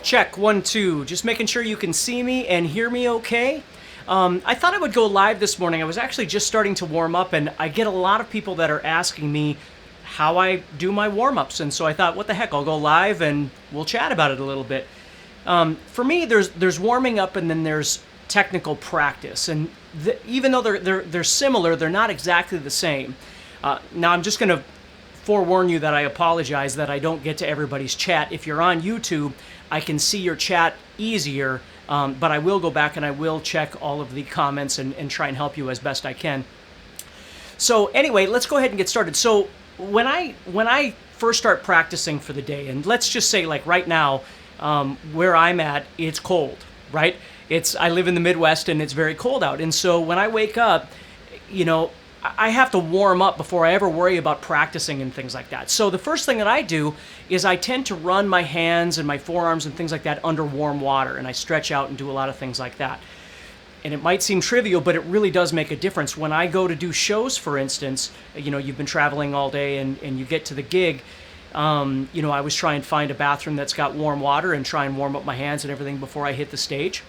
Check, 1, 2. Just making sure you can see me and hear me okay. I thought I would go live this morning. I was actually just starting to warm up, and I get a lot of people that are asking me how I do my warm-ups, and so I thought, what the heck, I'll go live and we'll chat about it a little bit. For me, there's warming up and then there's technical practice, and even though they're similar, they're not exactly the same. Now I'm just going to forewarn you that I apologize that I don't get to everybody's chat. If you're on YouTube, I can see your chat easier, but I will go back and I will check all of the comments and try and help you as best I can. So anyway, let's go ahead and get started. So when I first start practicing for the day, and let's just say like right now, where I'm at, it's cold, right? I live in the Midwest and it's very cold out. And so when I wake up, I have to warm up before I ever worry about practicing and things like that. So the first thing that I do is I tend to run my hands and my forearms and things like that under warm water, and I stretch out and do a lot of things like that. And it might seem trivial, but it really does make a difference. When I go to do shows, for instance, you've been traveling all day and you get to the gig, I always try and find a bathroom that's got warm water and try and warm up my hands and everything before I hit the stage.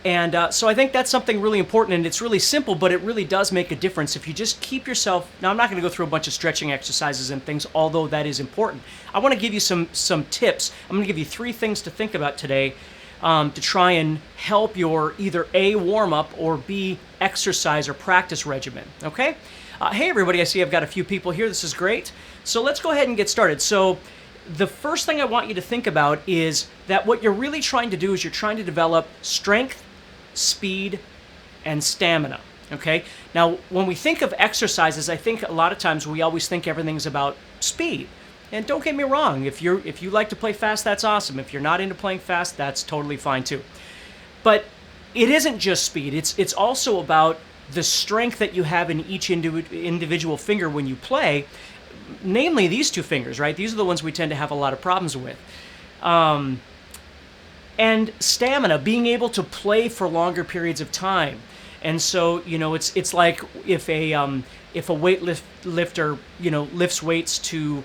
And so I think that's something really important, and it's really simple, but it really does make a difference if you just keep yourself... Now, I'm not going to go through a bunch of stretching exercises and things, although that is important. I want to give you some tips. I'm going to give you 3 things to think about today to try and help your either A, warm-up, or B, exercise or practice regimen, okay? Hey, everybody, I see I've got a few people here. This is great. So let's go ahead and get started. So the first thing I want you to think about is that what you're really trying to do is you're trying to develop strength, speed, and stamina, okay? Now, when we think of exercises, I think a lot of times we always think everything's about speed. And don't get me wrong, if you like to play fast, that's awesome. If you're not into playing fast, that's totally fine too. But it isn't just speed. It's also about the strength that you have in each individual finger when you play, namely these 2 fingers, right? These are the ones we tend to have a lot of problems with. And stamina, being able to play for longer periods of time. And so, it's like if a weightlifter, lifts weights to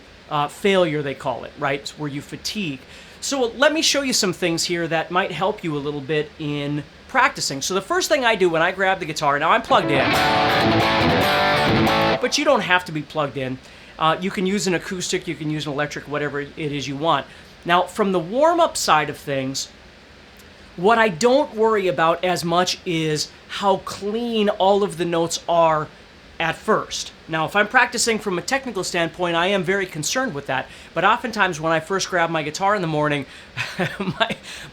failure, they call it, right? Where you fatigue. So let me show you some things here that might help you a little bit in practicing. So the first thing I do when I grab the guitar, now I'm plugged in, but you don't have to be plugged in. You can use an acoustic, you can use an electric, whatever it is you want. Now, from the warm-up side of things, what I don't worry about as much is how clean all of the notes are at first. Now, if I'm practicing from a technical standpoint, I am very concerned with that. But oftentimes when I first grab my guitar in the morning,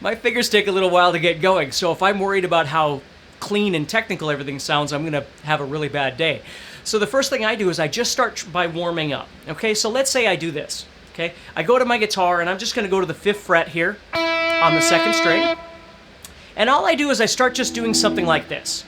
my fingers take a little while to get going. So if I'm worried about how clean and technical everything sounds, I'm going to have a really bad day. So the first thing I do is I just start by warming up. Okay, so let's say I do this. Okay, I go to my guitar and I'm just going to go to the 5th fret here on the 2nd string. And all I do is I start just doing something like this.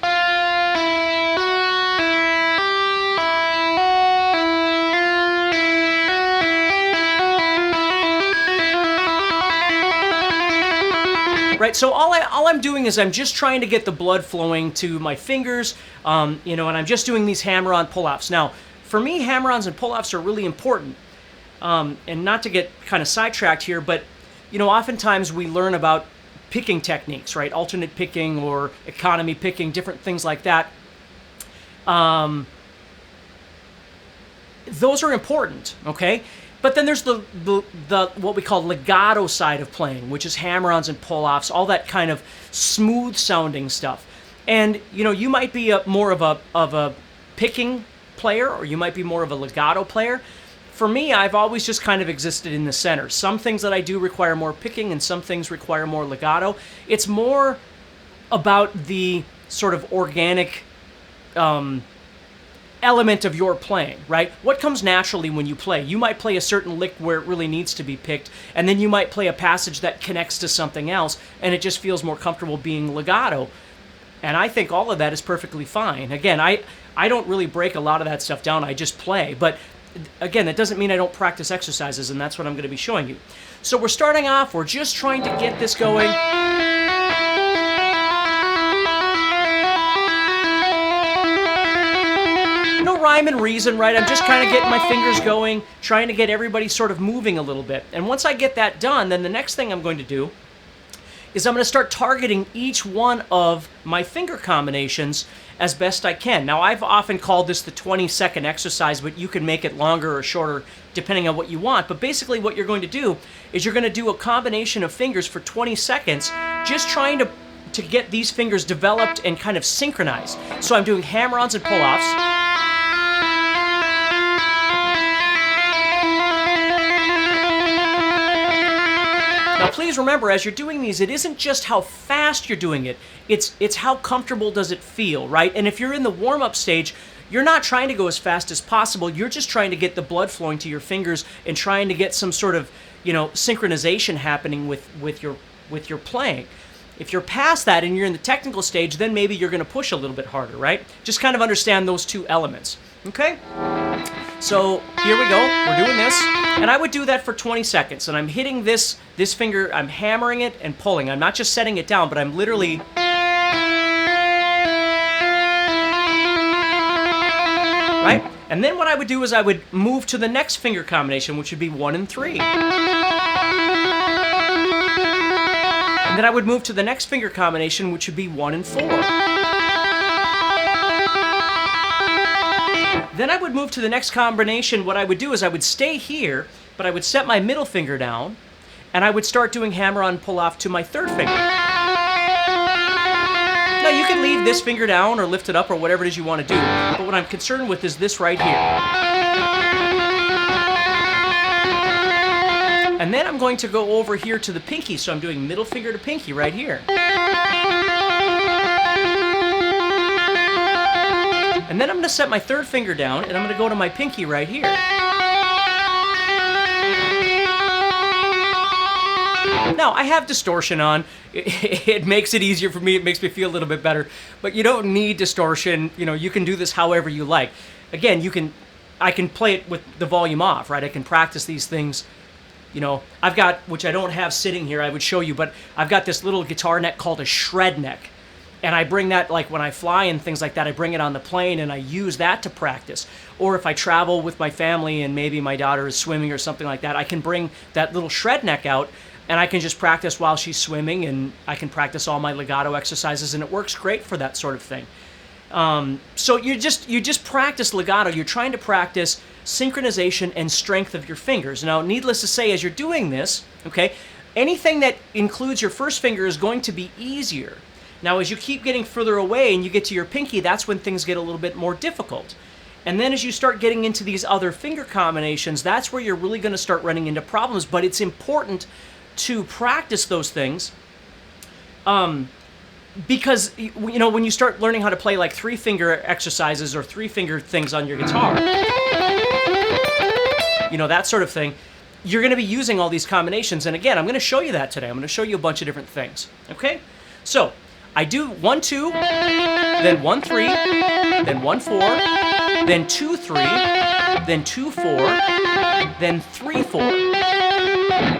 Right, so all I'm doing is I'm just trying to get the blood flowing to my fingers, and I'm just doing these hammer-on pull-offs. Now, for me, hammer-ons and pull-offs are really important. And not to get kind of sidetracked here, but, oftentimes we learn about picking techniques, right? Alternate picking or economy picking, different things like that. Those are important, okay? But then there's the what we call legato side of playing, which is hammer-ons and pull-offs, all that kind of smooth-sounding stuff. And, you might be more of a picking player, or you might be more of a legato player. For me, I've always just kind of existed in the center. Some things that I do require more picking and some things require more legato. It's more about the sort of organic element of your playing, right? What comes naturally when you play? You might play a certain lick where it really needs to be picked, and then you might play a passage that connects to something else, and it just feels more comfortable being legato. And I think all of that is perfectly fine. Again, I don't really break a lot of that stuff down. I just play. But again, that doesn't mean I don't practice exercises, and that's what I'm going to be showing you. So we're starting off. We're just trying to get this going. rhyme and reason, right? I'm just kind of getting my fingers going, trying to get everybody sort of moving a little bit. And once I get that done, then the next thing I'm going to do is I'm going to start targeting each one of my finger combinations as best I can. Now, I've often called this the 20-second exercise, but you can make it longer or shorter depending on what you want. But basically what you're going to do is you're going to do a combination of fingers for 20 seconds, just trying to get these fingers developed and kind of synchronized. So I'm doing hammer-ons and pull-offs. Now, please remember, as you're doing these, it isn't just how fast you're doing it, it's how comfortable does it feel, right? And if you're in the warm-up stage, you're not trying to go as fast as possible. You're just trying to get the blood flowing to your fingers and trying to get some sort of, synchronization happening with your playing. If you're past that and you're in the technical stage, then maybe you're going to push a little bit harder, right? Just kind of understand those two elements, okay? So here we go, we're doing this, and I would do that for 20 seconds, and I'm hitting this finger, I'm hammering it and pulling. I'm not just setting it down, but I'm literally... Right? And then what I would do is I would move to the next finger combination, which would be 1 and 3. And then I would move to the next finger combination, which would be 1 and 4. Then I would move to the next combination. What I would do is I would stay here, but I would set my middle finger down, and I would start doing hammer-on pull-off to my third finger. Now, you can leave this finger down or lift it up or whatever it is you want to do, but what I'm concerned with is this right here. And then I'm going to go over here to the pinky, so I'm doing middle finger to pinky right here. And then I'm going to set my third finger down, and I'm going to go to my pinky right here. Now, I have distortion on. It makes it easier for me. It makes me feel a little bit better. But you don't need distortion. You can do this however you like. Again, I can play it with the volume off, right? I can practice these things. I've got, which I don't have sitting here, I would show you, but I've got this little guitar neck called a shred neck. And I bring that, like when I fly and things like that, I bring it on the plane and I use that to practice. Or if I travel with my family and maybe my daughter is swimming or something like that, I can bring that little shred neck out and I can just practice while she's swimming, and I can practice all my legato exercises, and it works great for that sort of thing. So you just practice legato. You're trying to practice synchronization and strength of your fingers. Now, needless to say, as you're doing this, okay, anything that includes your first finger is going to be easier. Now, as you keep getting further away and you get to your pinky, that's when things get a little bit more difficult. And then as you start getting into these other finger combinations, that's where you're really going to start running into problems. But it's important to practice those things because, when you start learning how to play like 3-finger exercises or 3-finger things on your guitar, that sort of thing, you're going to be using all these combinations. And again, I'm going to show you that today. I'm going to show you a bunch of different things, okay? So I do 1, 2, then 1, 3, then 1, 4, then 2, 3, then 2, 4, then 3, 4.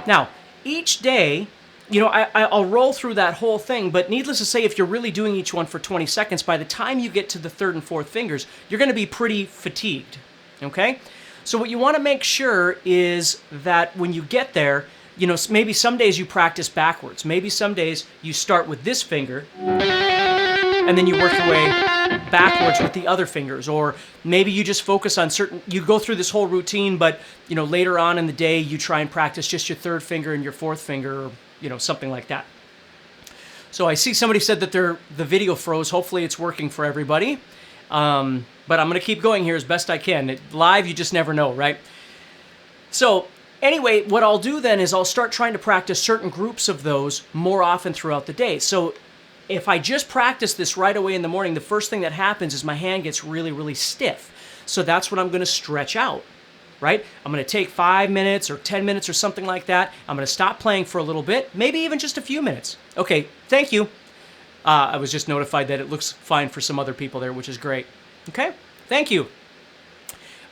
Now, each day, I'll roll through that whole thing, but needless to say, if you're really doing each one for 20 seconds, by the time you get to the third and fourth fingers, you're going to be pretty fatigued, okay? So what you want to make sure is that when you get there, maybe some days you practice backwards. Maybe some days you start with this finger, and then you work your way backwards with the other fingers. Or maybe you just focus on you go through this whole routine, but, later on in the day, you try and practice just your third finger and your fourth finger, or, something like that. So I see somebody said that the video froze. Hopefully it's working for everybody. But I'm going to keep going here as best I can. Live, you just never know, right? So anyway, what I'll do then is I'll start trying to practice certain groups of those more often throughout the day. So if I just practice this right away in the morning, the first thing that happens is my hand gets really, really stiff. So that's what I'm going to stretch out, right? I'm going to take 5 minutes or 10 minutes or something like that. I'm going to stop playing for a little bit, maybe even just a few minutes. Okay, thank you. I was just notified that it looks fine for some other people there, which is great. Okay, thank you.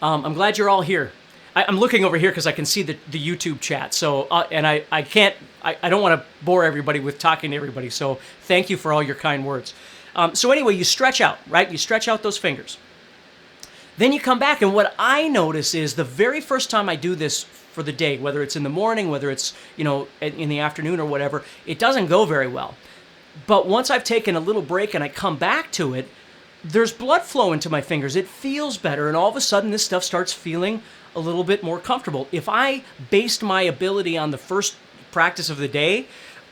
I'm glad you're all here. I'm looking over here because I can see the YouTube chat. So, and I don't want to bore everybody with talking to everybody. So thank you for all your kind words. So anyway, you stretch out, right? You stretch out those fingers. Then you come back, and what I notice is the very first time I do this for the day, whether it's in the morning, whether it's, in the afternoon or whatever, it doesn't go very well. But once I've taken a little break and I come back to it, there's blood flow into my fingers. It feels better, and all of a sudden this stuff starts feeling a little bit more comfortable. If I based my ability on the first practice of the day,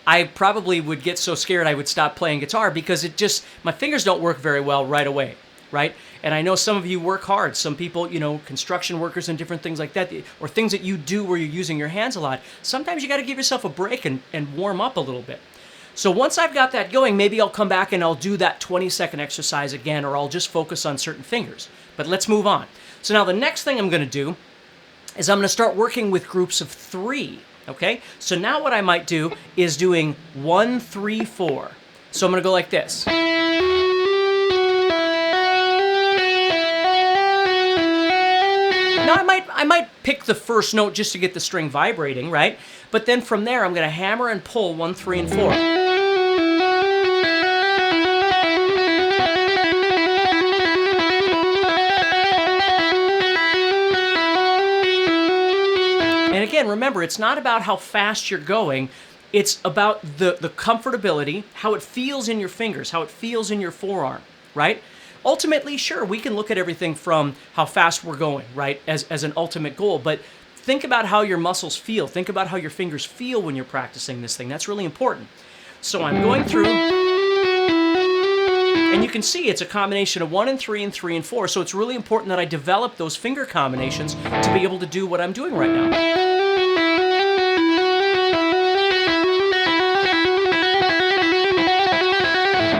I probably would get so scared I would stop playing guitar, because my fingers don't work very well right away, right? And I know some of you work hard. Some people, construction workers and different things like that, or things that you do where you're using your hands a lot. Sometimes you got to give yourself a break and warm up a little bit. So once I've got that going, maybe I'll come back and I'll do that 20-second exercise again, or I'll just focus on certain fingers. But let's move on. So now the next thing I'm going to do is I'm going to start working with groups of 3, okay? So now what I might do is doing 1, 3, 4. So I'm going to go like this. Now I might pick the first note just to get the string vibrating, right? But then from there, I'm going to hammer and pull 1, 3, and 4. And again, remember, it's not about how fast you're going. It's about the comfortability, how it feels in your fingers, how it feels in your forearm, right? Ultimately, sure, we can look at everything from how fast we're going, right, as an ultimate goal, but think about how your muscles feel. Think about how your fingers feel when you're practicing this thing. That's really important. So I'm going through, and you can see it's a combination of 1 and 3 and 3 and 4, so it's really important that I develop those finger combinations to be able to do what I'm doing right now.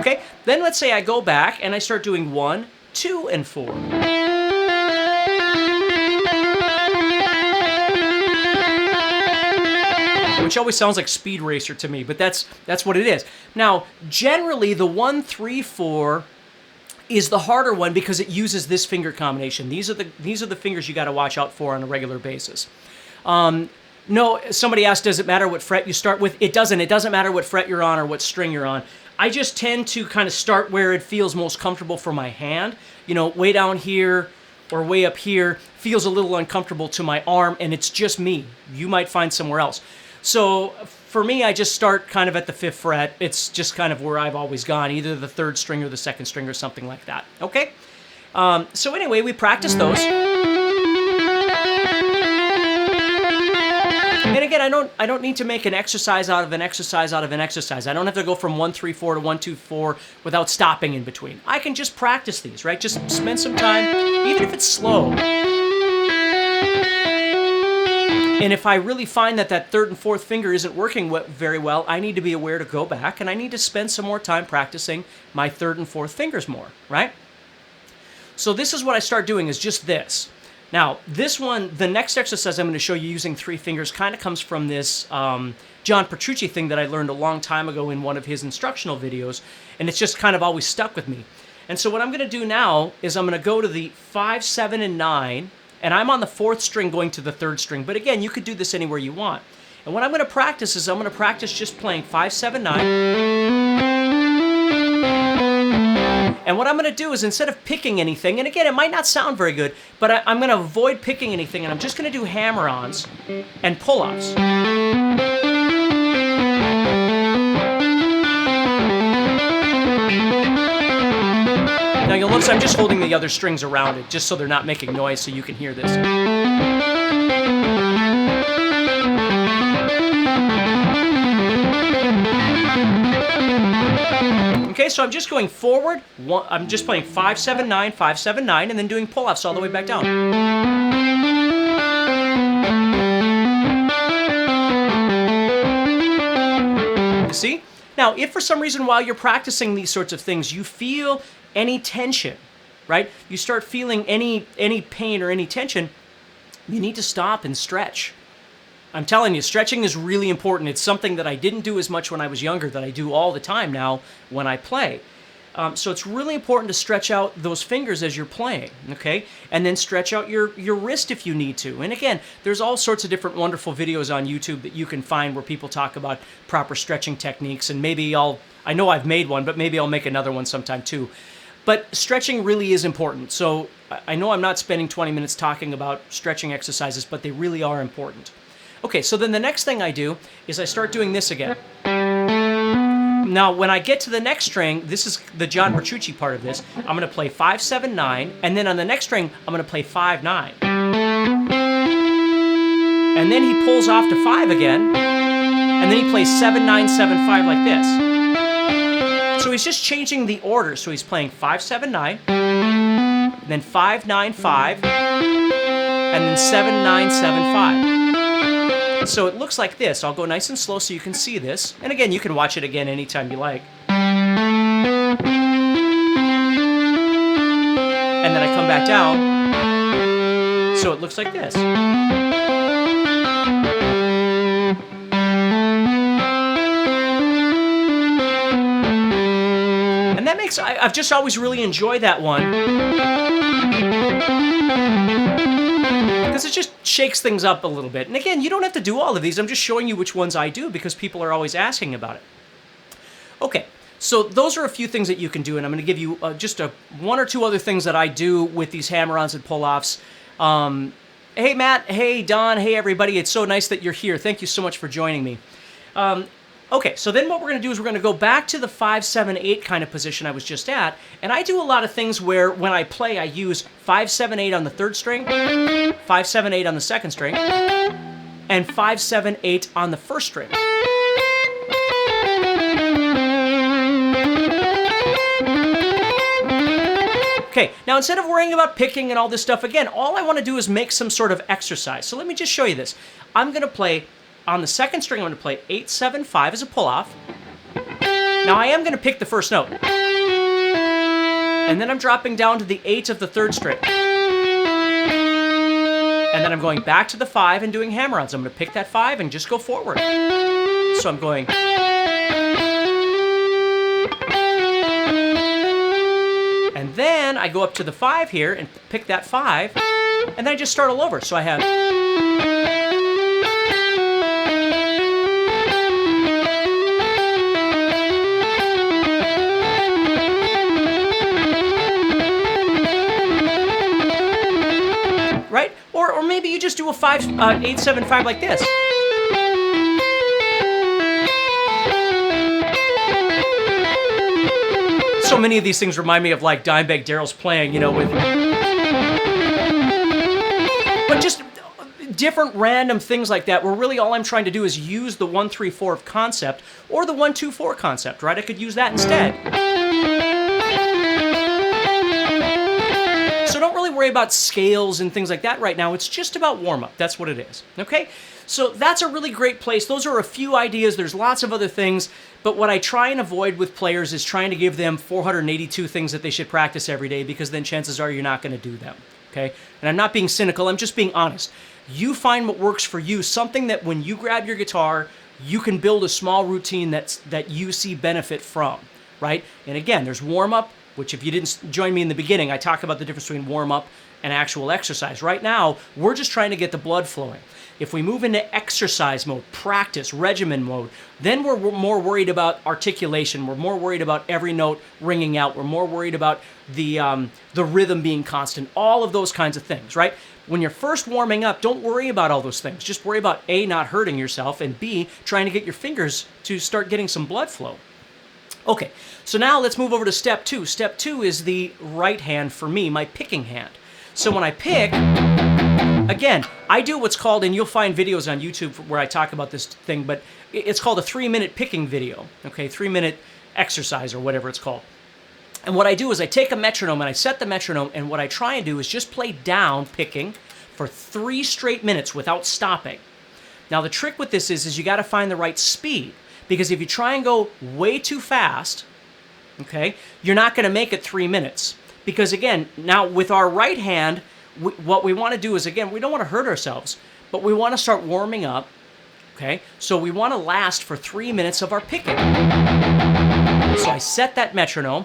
Okay, then let's say I go back and I start doing 1, 2, and 4. Which always sounds like Speed Racer to me, but that's what it is. Now, generally, the 1, 3, 4 is the harder one because it uses this finger combination. These are the fingers you got to watch out for on a regular basis. No, somebody asked, does it matter what fret you start with? It doesn't. It doesn't matter what fret you're on or what string you're on. I just tend to kind of start where it feels most comfortable for my hand. Way down here or way up here feels a little uncomfortable to my arm, and it's just me. You might find somewhere else. So for me, I just start kind of at the 5th fret. It's just kind of where I've always gone, either the 3rd string or the 2nd string or something like that. Okay? So anyway, we practice those. And again, I don't need to make an exercise out of an exercise out of an exercise. I don't have to go from 1, 3, 4 to 1, 2, 4 without stopping in between. I can just practice these, right? Just spend some time, even if it's slow. And if I really find that 3rd and 4th finger isn't working very well, I need to be aware to go back, and I need to spend some more time practicing my 3rd and 4th fingers more, right? So this is what I start doing, is just this. Now, this one, the next exercise I'm going to show you using 3 fingers kind of comes from this John Petrucci thing that I learned a long time ago in one of his instructional videos, and it's just kind of always stuck with me. And so what I'm going to do now is I'm going to go to the 5, 7, and 9, and I'm on the 4th string going to the 3rd string. But again, you could do this anywhere you want. And what I'm going to practice is I'm going to practice just playing 5, 7, 9. And what I'm going to do is, instead of picking anything, and again, it might not sound very good, but I'm going to avoid picking anything, and I'm just going to do hammer-ons and pull-ups. Now you'll notice I'm just holding the other strings around it, just so they're not making noise, so you can hear this. Okay, so I'm just going forward. I'm just playing 5, 7, 9, 5, 7, 9, and then doing pull-ups all the way back down. You see? Now, if for some reason while you're practicing these sorts of things, you feel any tension, right? You start feeling any pain or any tension, you need to stop and stretch. I'm telling you, stretching is really important. It's something that I didn't do as much when I was younger that I do all the time now when I play. So it's really important to stretch out those fingers as you're playing, okay? And then stretch out your wrist if you need to. And again, there's all sorts of different wonderful videos on YouTube that you can find where people talk about proper stretching techniques, and maybe I know I've made one, but maybe I'll make another one sometime too. But stretching really is important. So I know I'm not spending 20 minutes talking about stretching exercises, but they really are important. Okay, so then the next thing I do is I start doing this again. Now, when I get to the next string, this is the John Bertucci part of this. I'm going to play 5, 7, 9, and then on the next string, I'm going to play 5, 9. And then he pulls off to 5 again, and then he plays 7, 9, 7, 5 like this. So he's just changing the order. So he's playing 5, 7, 9, then 5, 9, 5, and then 7, 9, 7, 5. So it looks like this. I'll go nice and slow so you can see this. And again, you can watch it again anytime you like. And then I come back down. So it looks like this. And that makes, I've just always really enjoyed that one. Because it just shakes things up a little bit. And again, you don't have to do all of these. I'm just showing you which ones I do because people are always asking about it. Okay, so those are a few things that you can do, and I'm going to give you just one or two other things that I do with these hammer-ons and pull-offs. Hey, Matt. Hey, Don. Hey, everybody. It's so nice that you're here. Thank you so much for joining me. Okay, so then what we're going to do is we're going to go back to the 5, 7, 8 kind of position I was just at, and I do a lot of things where when I play, I use 5, 7, 8 on the third string, 5, 7, 8 on the second string, and 5, 7, 8 on the first string. Okay, now instead of worrying about picking and all this stuff, again, all I want to do is make some sort of exercise. So let me just show you this. I'm going to play, on the second string, I'm going to play 8, 7, 5 as a pull-off. Now I am going to pick the first note. And then I'm dropping down to the 8 of the third string. And then I'm going back to the 5 and doing hammer-ons. I'm going to pick that 5 and just go forward. So I'm going... And then I go up to the 5 here and pick that 5, and then I just start all over. So I have... Right? Or maybe you just do a 5, 8, 7, 5 like this. So many of these things remind me of like Dimebag Darrell's playing, you know, with... But just different random things like that where really all I'm trying to do is use the 1, 3, 4 concept or the 1, 2, 4 concept, right? I could use that instead. So don't really worry about scales and things like that right now. It's just about warm-up. That's what it is, okay? So that's a really great place. Those are a few ideas. There's lots of other things. But what I try and avoid with players is trying to give them 482 things that they should practice every day because then chances are you're not going to do them, okay? And I'm not being cynical. I'm just being honest. You find what works for you, something that when you grab your guitar, you can build a small routine that you see benefit from, right? And again, there's warm-up, which if you didn't join me in the beginning, I talk about the difference between warm-up and actual exercise. Right now, we're just trying to get the blood flowing. If we move into exercise mode, practice, regimen mode, then we're more worried about articulation. We're more worried about every note ringing out. We're more worried about the rhythm being constant, all of those kinds of things, right? When you're first warming up, don't worry about all those things. Just worry about A, not hurting yourself, and B, trying to get your fingers to start getting some blood flow. Okay, so now let's move over to step 2. Step 2 is the right hand for me, my picking hand. So when I pick, again, I do what's called, and you'll find videos on YouTube where I talk about this thing, but it's called a 3-minute picking video, okay, 3-minute exercise or whatever it's called. And what I do is I take a metronome and I set the metronome, and what I try and do is just play down picking for 3 straight minutes without stopping. Now the trick with this is you got to find the right speed, because if you try and go way too fast, okay, you're not going to make it 3 minutes. Because again, now with our right hand, what we want to do is, again, we don't want to hurt ourselves, but we want to start warming up, okay? So we want to last for 3 minutes of our picking. So I set that metronome,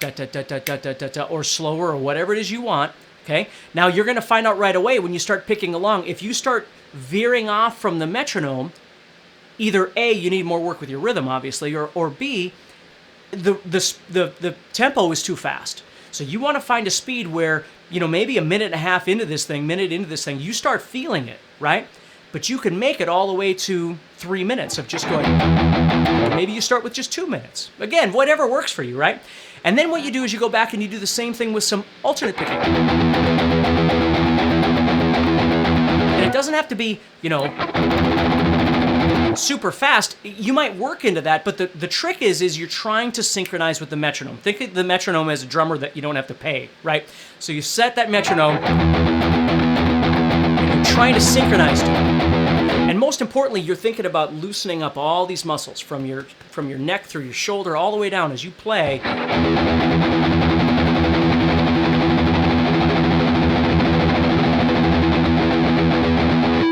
da-da-da-da-da-da-da, or slower, or whatever it is you want, okay? Now you're going to find out right away when you start picking along, if you start veering off from the metronome, either A, you need more work with your rhythm, obviously, or B, the tempo is too fast. So you want to find a speed where, maybe a minute and a half into this thing, you start feeling it, right? But you can make it all the way to 3 minutes of just going. Maybe you start with just 2 minutes. Again, whatever works for you, right? And then what you do is you go back and you do the same thing with some alternate picking. And it doesn't have to be, super fast. You might work into that, but the trick is you're trying to synchronize with the metronome. Think of the metronome as a drummer that you don't have to pay, right? So you set that metronome and you're trying to synchronize to it. And most importantly, you're thinking about loosening up all these muscles from your neck through your shoulder all the way down as you play.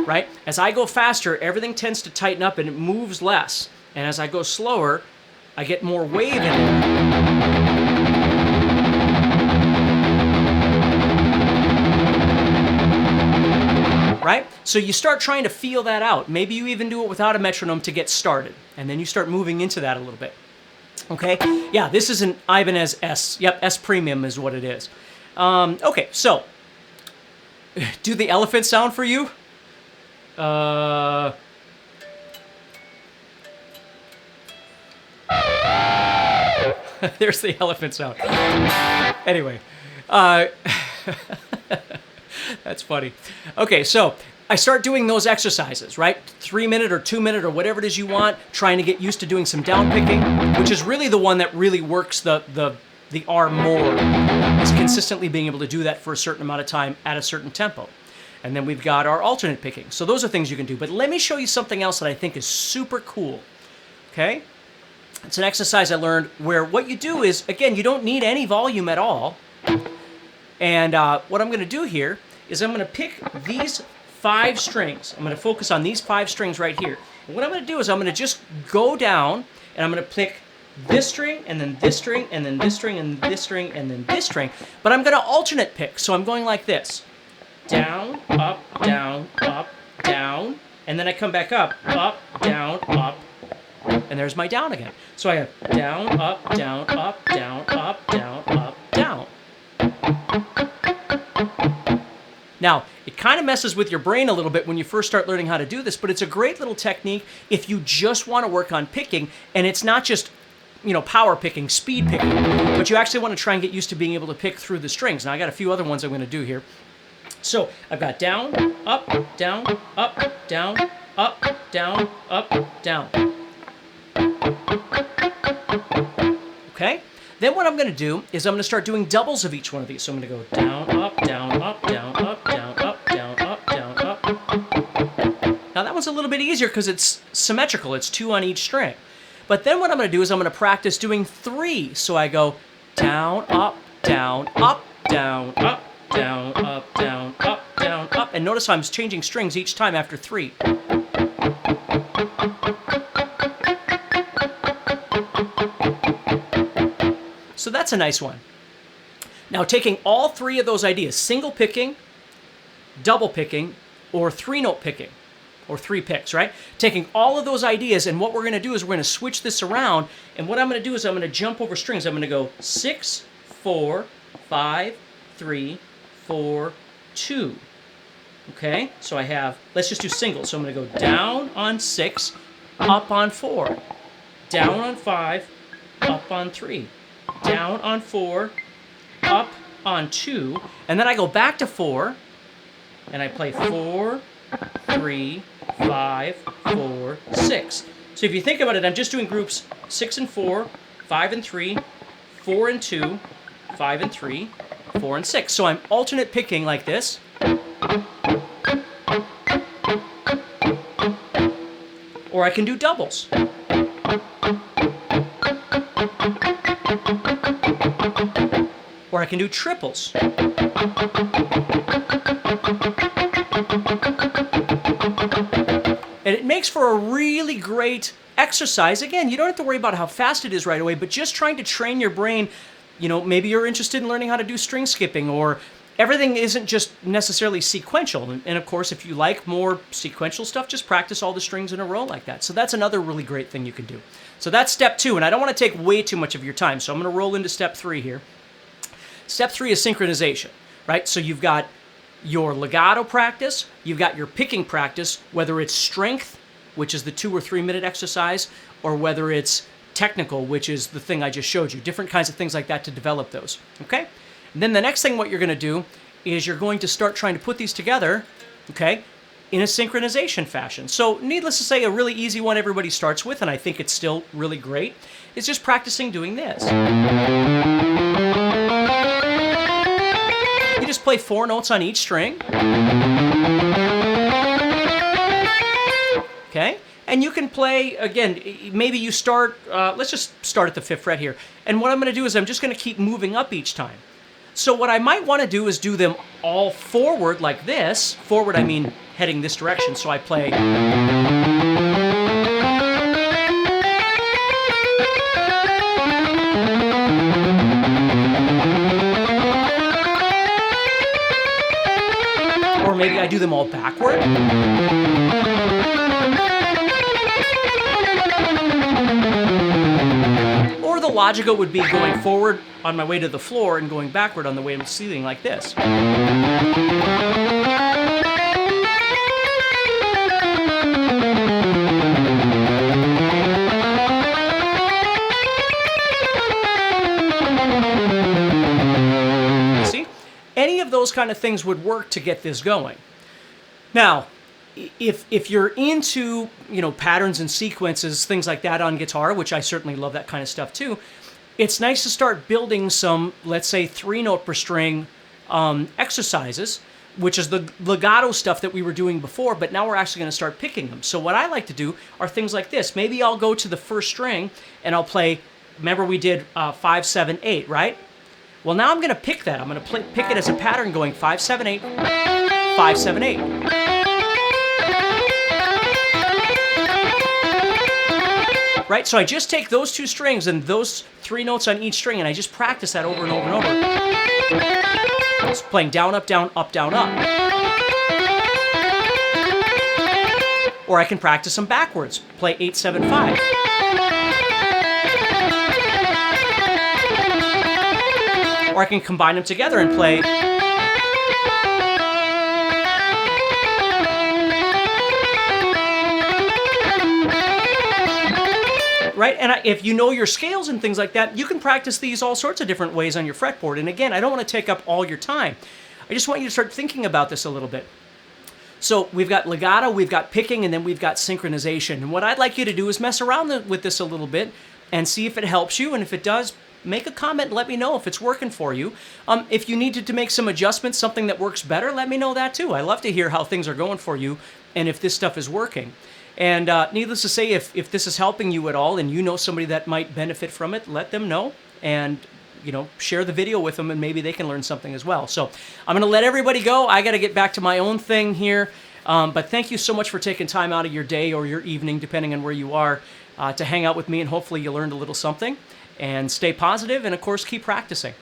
Right? As I go faster, everything tends to tighten up and it moves less. And as I go slower, I get more wave in there. Right? So you start trying to feel that out. Maybe you even do it without a metronome to get started. And then you start moving into that a little bit. Okay? Yeah, this is an Ibanez S. Yep, S Premium is what it is. Okay, so do the elephant sound for you? There's the elephant sound. Anyway, that's funny. Okay, so I start doing those exercises, right? 3 minute or 2 minute or whatever it is you want, trying to get used to doing some down picking, which is really the one that really works the arm more, is consistently being able to do that for a certain amount of time at a certain tempo. And then we've got our alternate picking. So those are things you can do. But let me show you something else that I think is super cool. Okay? It's an exercise I learned where what you do is, again, you don't need any volume at all. And what I'm going to do here is I'm going to pick these 5 strings. I'm going to focus on these 5 strings right here. And what I'm going to do is I'm going to just go down and I'm going to pick this string, and then this string, and then this string, and this string, and then this string. But I'm going to alternate pick. So I'm going like this. Down, up, down, and then I come back up, down, up, and there's my down again. So I have down, up, down, up, down, up, down, up, down. Now, it kind of messes with your brain a little bit when you first start learning how to do this, but it's a great little technique if you just want to work on picking, and it's not just power picking, speed picking, but you actually want to try and get used to being able to pick through the strings. Now, I got a few other ones I'm going to do here. So I've got down, up, down, up, down, up, down, up, down. Okay? Then what I'm going to do is I'm going to start doing doubles of each one of these. So I'm going to go down, up, down, up, down, up, down, up, down, up, down, up. Now that one's a little bit easier because it's symmetrical. It's 2 on each string. But then what I'm going to do is I'm going to practice doing 3. So I go down, up, down, up, down, up, down, up, down, up, down, up. And notice how I'm changing strings each time after 3. So that's a nice one. Now taking all 3 of those ideas, single picking, double picking, or 3-note picking, or 3 picks, right? Taking all of those ideas, and what we're going to do is we're going to switch this around, and what I'm going to do is I'm going to jump over strings. I'm going to go 6, 4, 5, 3, 4, 2. Okay, so I have, let's just do singles. So I'm going to go down on 6, up on 4, down on 5, up on 3, down on 4, up on 2, and then I go back to 4, and I play 4, 3, 5, 4, 6. So if you think about it, I'm just doing groups 6 and 4, 5 and 3, 4 and 2, 5 and 3, 4 and 6. So I'm alternate picking like this. Or I can do doubles. Or I can do triples. And it makes for a really great exercise. Again, you don't have to worry about how fast it is right away, but just trying to train your brain. Maybe you're interested in learning how to do string skipping or everything isn't just necessarily sequential. And of course, if you like more sequential stuff, just practice all the strings in a row like that. So that's another really great thing you can do. So that's step 2, and I don't want to take way too much of your time, so I'm going to roll into step 3 here. Step 3 is synchronization, right? So you've got your legato practice, you've got your picking practice, whether it's strength, which is the 2 or 3 minute exercise, or whether it's technical, which is the thing I just showed you. Different kinds of things like that to develop those, okay? And then the next thing what you're going to do is you're going to start trying to put these together, okay, in a synchronization fashion. So needless to say, a really easy one everybody starts with, and I think it's still really great, is just practicing doing this. You just play 4 notes on each string. Okay? And you can play, again, maybe you start, let's just start at the 5th fret here. And what I'm going to do is I'm just going to keep moving up each time. So what I might want to do is do them all forward like this. Forward, I mean heading this direction. So I play... Or maybe I do them all backward. Or the logical would be going forward on my way to the floor and going backward on the way to the ceiling like this. See? Any of those kind of things would work to get this going. Now, if you're into, you know, patterns and sequences, things like that on guitar, which I certainly love that kind of stuff too, it's nice to start building some, let's say, 3 note per string exercises, which is the legato stuff that we were doing before, but now we're actually going to start picking them. So what I like to do are things like this. Maybe I'll go to the 1st string and I'll play, remember we did 5, 7, 8, right? Well, now I'm going to pick that. I'm going to pick it as a pattern going 5, 7, 8, 5, 7, 8. Right, so I just take those 2 strings and those 3 notes on each string, and I just practice that over and over and over. It's playing down, up, down, up, down, up. Or I can practice them backwards. Play 8, 7, 5. Or I can combine them together and play... Right, and if you know your scales and things like that, you can practice these all sorts of different ways on your fretboard. And again, I don't want to take up all your time. I just want you to start thinking about this a little bit. So we've got legato, we've got picking, and then we've got synchronization. And what I'd like you to do is mess around with this a little bit and see if it helps you. And if it does, make a comment and let me know if it's working for you. If you needed to make some adjustments, something that works better, let me know that too. I love to hear how things are going for you and if this stuff is working. And needless to say, if this is helping you at all and you know somebody that might benefit from it, let them know and, you know, share the video with them and maybe they can learn something as well. So I'm going to let everybody go. I got to get back to my own thing here. But thank you so much for taking time out of your day or your evening, depending on where you are, to hang out with me, and hopefully you learned a little something. And stay positive and, of course, keep practicing.